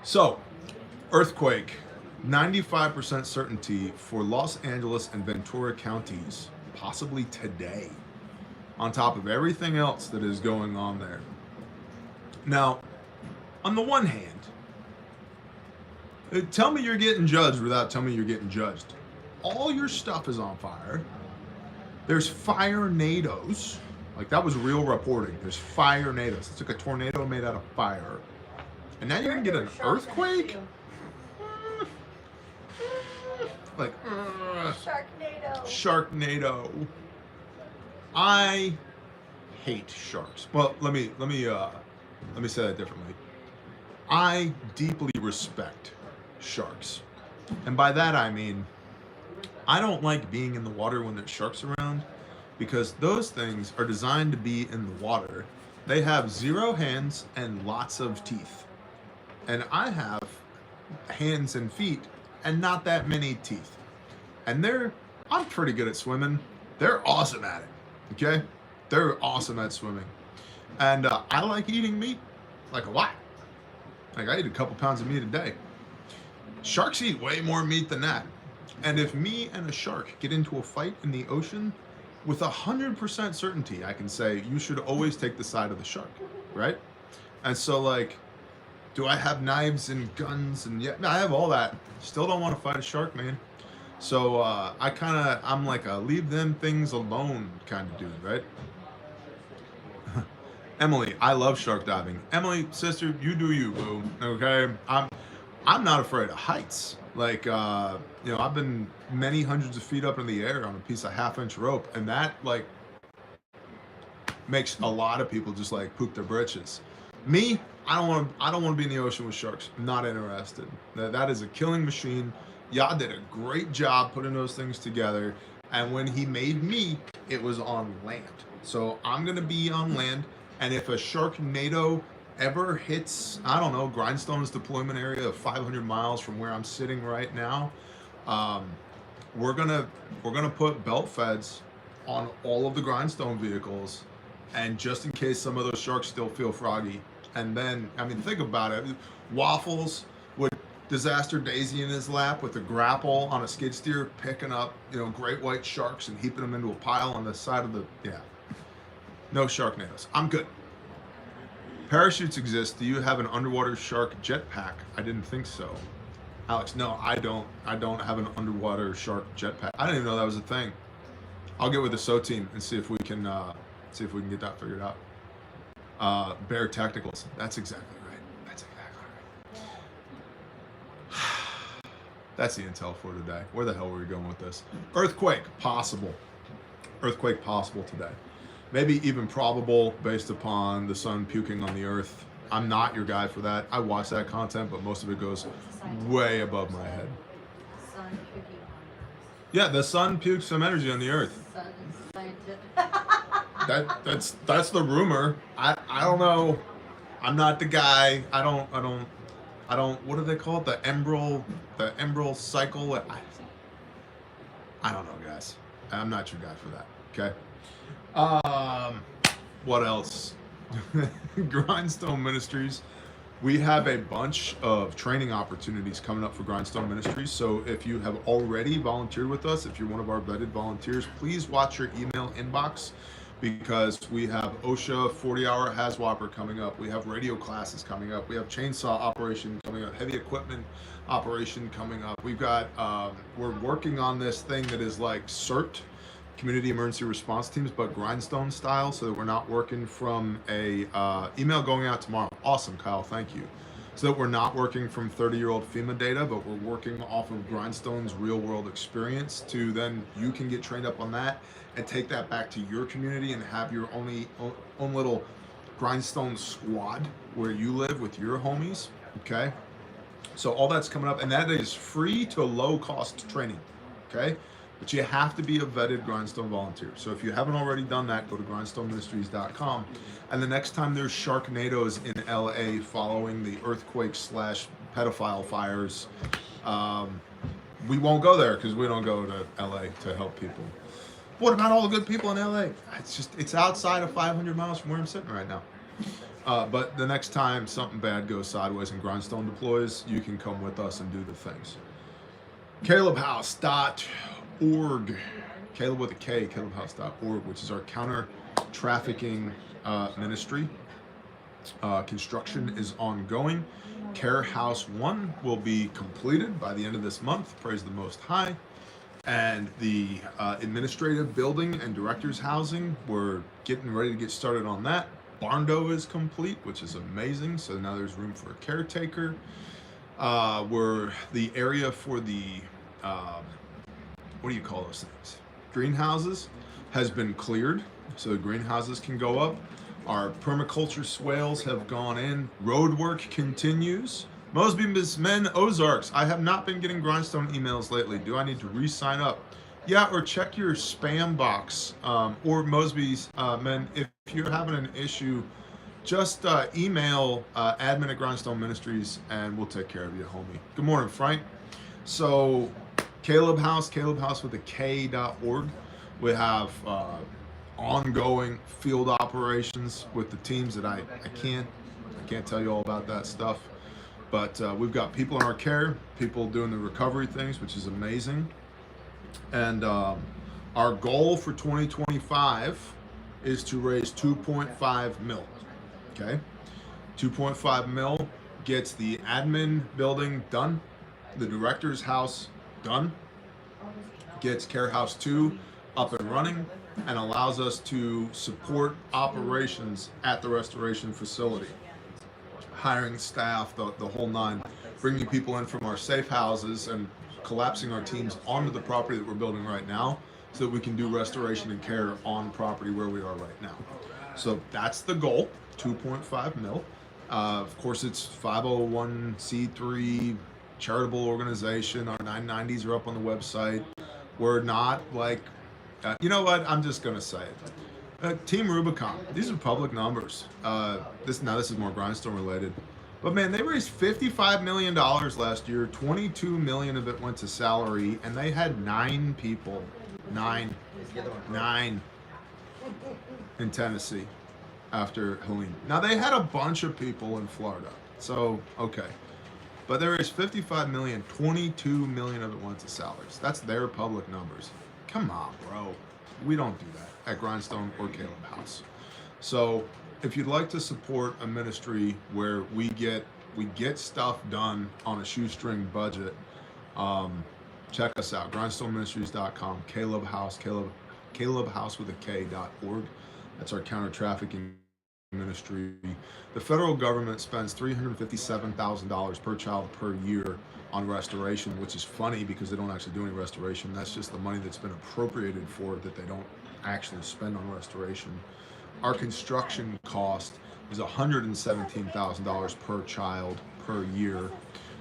So, earthquake, 95% certainty for Los Angeles and Ventura counties, possibly today, on top of everything else that is going on there. Now, on the one hand, tell me you're getting judged without telling me you're getting judged. All your stuff is on fire. There's fire-nados. Like, that was real reporting. There's fire-nados. It's like a tornado made out of fire. And now you're gonna get an earthquake? Like, Sharknado. I hate sharks. Well, let me say that differently. I deeply respect sharks. And by that I mean, I don't like being in the water when there's sharks around, because those things are designed to be in the water. They have 0 hands and lots of teeth. And I have hands and feet and not that many teeth. And I'm pretty good at swimming. They're awesome at it, okay? They're awesome at swimming. And I like eating meat, like a lot. Like, I eat a couple pounds of meat a day. Sharks eat way more meat than that. And if me and a shark get into a fight in the ocean, with 100% certainty, I can say you should always take the side of the shark, right? And so, like, do I have knives and guns? And yeah, I have all that. Still don't want to fight a shark, man. So I'm like a leave them things alone kind of dude, right? Emily, I love shark diving. Emily, sister, you do you, boo. Okay, I'm not afraid of heights. Like, I've been many hundreds of feet up in the air on a piece of 1/2-inch rope, and that like makes a lot of people just like poop their britches. Me, I don't want to be in the ocean with sharks. I'm not interested. That is a killing machine. Y'all did a great job putting those things together. And when he made me, it was on land. So I'm gonna be on land, and if a Sharknado ever hits, I don't know, Grindstone's deployment area of 500 miles from where I'm sitting right now, um, we're gonna put belt feds on all of the Grindstone vehicles, and just in case some of those sharks still feel froggy. And then, I mean, think about it. Waffles with Disaster Daisy in his lap with a grapple on a skid steer, picking up, you know, great white sharks and heaping them into a pile on the side of the, yeah. No Sharknadoes. I'm good. Parachutes exist. Do you have an underwater shark jetpack? I didn't think so. Alex, no, I don't have an underwater shark jetpack. I didn't even know that was a thing. I'll get with the SO team and see if we can get that figured out. Bear Tacticals. That's exactly right. That's exactly right. That's the intel for today. Where the hell were we going with this? Earthquake possible. Earthquake possible today. Maybe even probable based upon the sun puking on the earth. I'm not your guy for that. I watch that content, but most of it goes way above my head. Sun puking on Yeah, the sun pukes some energy on the earth. Sun scientific. That's the rumor. I don't know. I'm not the guy. I don't what do they call it? The embryal cycle. I don't know, guys. I'm not your guy for that. Okay. What else? Grindstone Ministries. We have a bunch of training opportunities coming up for Grindstone Ministries. So if you have already volunteered with us, if you're one of our vetted volunteers, please watch your email inbox, because we have OSHA 40-hour HAZWOPER coming up. We have radio classes coming up. We have chainsaw operation coming up, heavy equipment operation coming up. We've got, we're working on this thing that is like CERT, Community Emergency Response Teams, but Grindstone style, so that we're not working from a email going out tomorrow. Awesome, Kyle, thank you. So that we're not working from 30-year-old FEMA data, but we're working off of Grindstone's real-world experience, to then you can get trained up on that and take that back to your community and have your own little Grindstone squad where you live with your homies, okay? So all that's coming up, and that is free to low-cost training, okay? But you have to be a vetted Grindstone volunteer. So if you haven't already done that, go to grindstoneministries.com. And the next time there's Sharknadoes in LA following the earthquake / pedophile fires, we won't go there because we don't go to LA to help people. What about all the good people in LA? It's outside of 500 miles from where I'm sitting right now. But the next time something bad goes sideways and Grindstone deploys, you can come with us and do the things. CalebHouse.org, Caleb with a K, CalebHouse.org, which is our counter-trafficking ministry. Construction is ongoing. Care House 1 will be completed by the end of this month, praise the Most High. And the administrative building and director's housing, we're getting ready to get started on that. Barndo is complete, which is amazing, so now there's room for a caretaker. The area for the what do you call those things? Greenhouses has been cleared, so the greenhouses can go up. Our permaculture swales have gone in. Road work continues. Mosby Men Ozarks. I have not been getting Grindstone emails lately. Do I need to re-sign up? Yeah, or check your spam box. Or Mosby's Men, if you're having an issue, just email admin at Grindstone Ministries and we'll take care of you, homie. Good morning, Frank. So Caleb House with a K.org. We have ongoing field operations with the teams that I can't tell you all about that stuff. But we've got people in our care, people doing the recovery things, which is amazing. And our goal for 2025 is to raise 2.5 mil. Okay, 2.5 mil gets the admin building done, the director's house done, gets Care House 2 up and running, and allows us to support operations at the restoration facility. Hiring staff, the whole nine, bringing people in from our safe houses and collapsing our teams onto the property that we're building right now so that we can do restoration and care on property where we are right now. So that's the goal, 2.5 mil. Of course, it's 501c3 charitable organization. Our 990s are up on the website. We're not like You know what? I'm just gonna say it. Team Rubicon. These are public numbers. This is more Grindstone related. But man, they raised $55 million last year. 22 million of it went to salary, and they had 9 people. 9 in Tennessee after Helene. Now they had a bunch of people in Florida. So, okay. But they raised 55 million, 22 million of it went to salaries. That's their public numbers. Come on, bro. We don't do that at Grindstone or Caleb House. So if you'd like to support a ministry where we get stuff done on a shoestring budget, check us out, grindstoneministries.com, Caleb House with a K.org. That's our counter-trafficking ministry. The federal government spends $357,000 per child per year on restoration, which is funny because they don't actually do any restoration. That's just the money that's been appropriated for it that they don't actually spend on restoration. Our construction cost is $117,000 per child per year,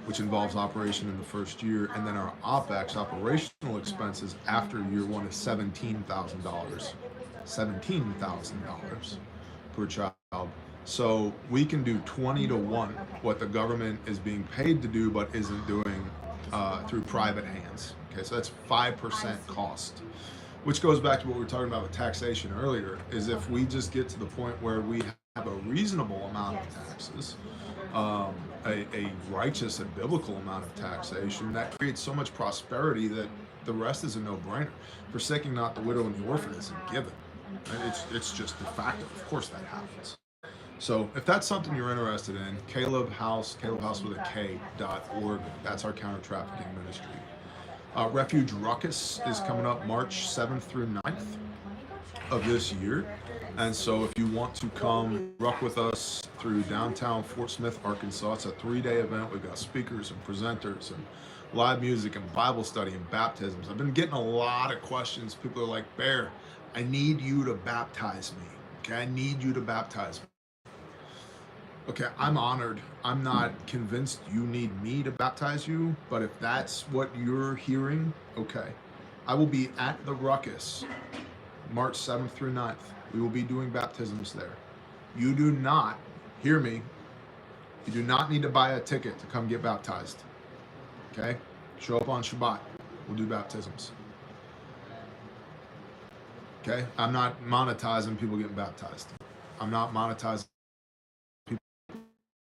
which involves operation in the first year, and then our OPEX, operational expenses, after year 1 is $17,000. $17,000 per child. So we can do 20 to 1 what the government is being paid to do but isn't doing through private hands. Okay, so that's 5% cost, which goes back to what we were talking about with taxation earlier, is if we just get to the point where we have a reasonable amount of taxes, a righteous and biblical amount of taxation, that creates so much prosperity that the rest is a no-brainer. Forsaking not the widow and the orphan is a given. It's just de facto. Of course that happens. So if that's something you're interested in, Caleb House with a K.org, that's our counter-trafficking ministry. Refuge Ruckus is coming up March 7th through 9th of this year. And so if you want to come ruck with us through downtown Fort Smith, Arkansas, it's a 3-day event. We've got speakers and presenters and live music and Bible study and baptisms. I've been getting a lot of questions. People are like, Bear, I need you to baptize me. Okay, I need you to baptize me. Okay, I'm honored. I'm not convinced you need me to baptize you, but if that's what you're hearing, okay. I will be at the Ruckus, March 7th through 9th. We will be doing baptisms there. You do not, hear me, you do not need to buy a ticket to come get baptized. Okay? Show up on Shabbat. We'll do baptisms. Okay? I'm not monetizing people getting baptized. I'm not monetizing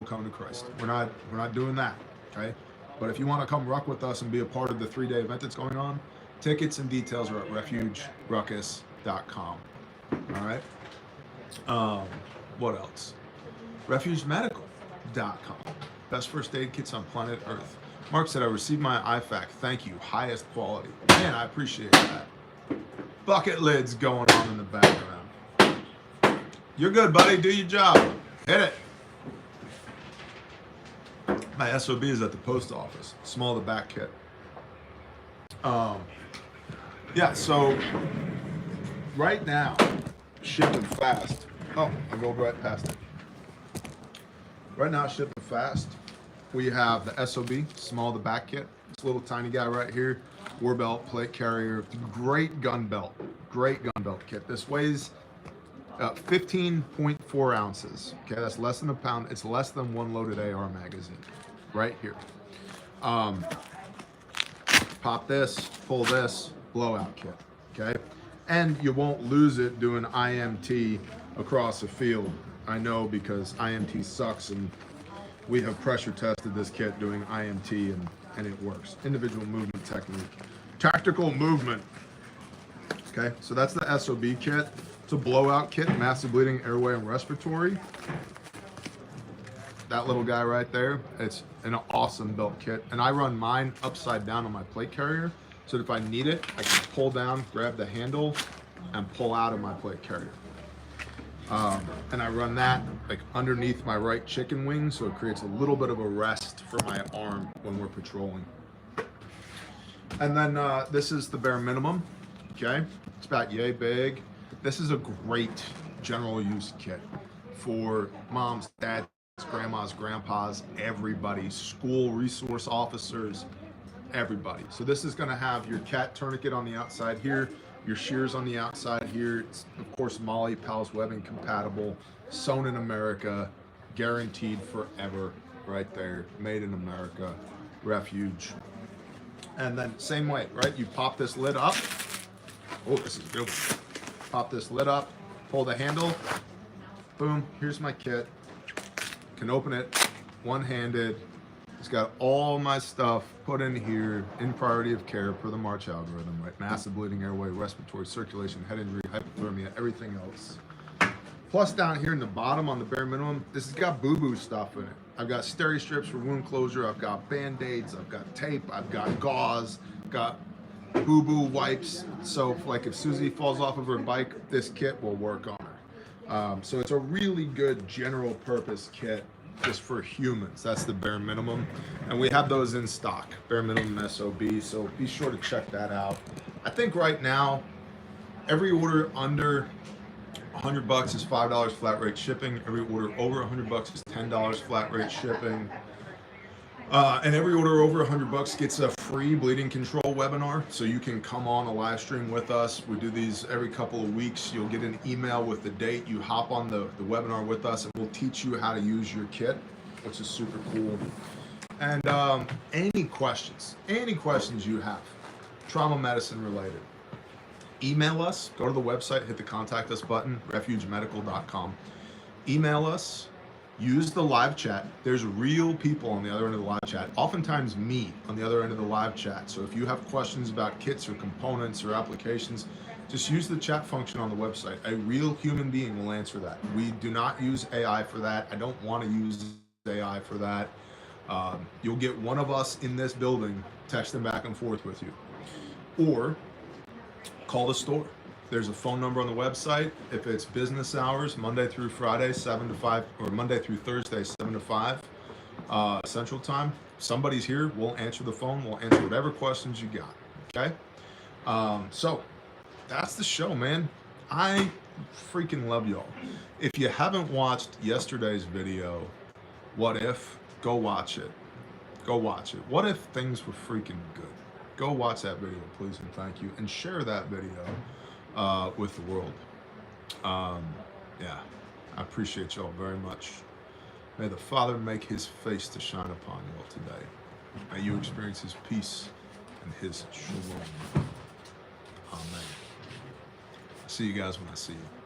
coming to Christ. We're not doing that, okay? But if you want to come ruck with us and be a part of the 3-day event that's going on, tickets and details are at refugeruckus.com. All right. What else? refugemedical.com. Best first aid kits on planet Earth. Mark said, I received my IFAC. Thank you. Highest quality. Man, I appreciate that. Bucket lids going on in the background. You're good, buddy. Do your job. Hit it. My SOB is at the post office. Small the back kit. Yeah, so right now, shipping fast. Oh, I rolled right past it. Right now, shipping fast. We have the SOB, small the back kit. This little tiny guy right here. War belt, plate carrier. Great gun belt. Great gun belt kit. This weighs 15.4 ounces. Okay, that's less than a pound. It's less than one loaded AR magazine. Right here. Pop this, pull this, blowout kit. Okay, and you won't lose it doing IMT across a field. I know, because IMT sucks, and we have pressure tested this kit doing IMT, and it works. Individual movement technique, tactical movement. Okay, so that's the SOB kit. It's a blowout kit, massive bleeding, airway, and respiratory. That little guy right there, it's an awesome belt kit. And I run mine upside down on my plate carrier, so that if I need it, I can pull down, grab the handle, and pull out of my plate carrier. And I run that like underneath my right chicken wing, so it creates a little bit of a rest for my arm when we're patrolling. And then this is the bare minimum, okay? It's about yay big. This is a great general use kit for moms, dads, grandmas, grandpas, everybody, school resource officers, everybody. So this is going to have your cat tourniquet on the outside here, Your shears on the outside here, it's of course Molly Pals webbing compatible, sewn in America, guaranteed forever, right there, made in America, Refuge. And then same way, right? You pop this lid up. Oh, this is good. Pop this lid up, pull the handle, boom, here's my kit. Can open it one-handed. It's got all my stuff put in here in priority of care per the March algorithm, right? Massive bleeding, airway, respiratory, circulation, head injury, hypothermia, everything else. Plus down here in the bottom on the bare minimum, this has got boo-boo stuff in it. I've got steri strips for wound closure, I've got band-aids, I've got tape, I've got gauze, got boo-boo wipes. So like if Susie falls off of her bike, this kit will work on her. So it's a really good general purpose kit just for humans. That's the bare minimum. And we have those in stock, bare minimum SOB. So be sure to check that out. I think right now, every order under $100 is $5 flat rate shipping. Every order over $100 is $10 flat rate shipping. And every order over $100 gets a free bleeding control webinar, so you can come on a live stream with us. We do these every couple of weeks. You'll get an email with the date. You hop on the webinar with us, and we'll teach you how to use your kit, which is super cool. And any questions you have, trauma medicine related, email us. Go to the website, hit the contact us button, refugemedical.com. Email us. Use the live chat. There's real people on the other end of the live chat, oftentimes me on the other end of the live chat. So if you have questions about kits or components or applications, just use the chat function on the website. A real human being will answer that. We do not use AI for that. I don't want to use AI for that. You'll get one of us in this building texting back and forth with you. Or call the store. There's a phone number on the website. If it's business hours, Monday through Friday, 7 to 5, or Monday through Thursday, 7 to 5, Central Time, somebody's here. We'll answer the phone. We'll answer whatever questions you got. Okay? So that's the show, man. I freaking love y'all. If you haven't watched yesterday's video, what if, go watch it. Go watch it. What if things were freaking good? Go watch that video, please, and thank you. And share that video with the world. Yeah, I appreciate y'all very much. May the Father make his face to shine upon you all today. May you experience his peace and his shalom. Amen. See you guys when I see you.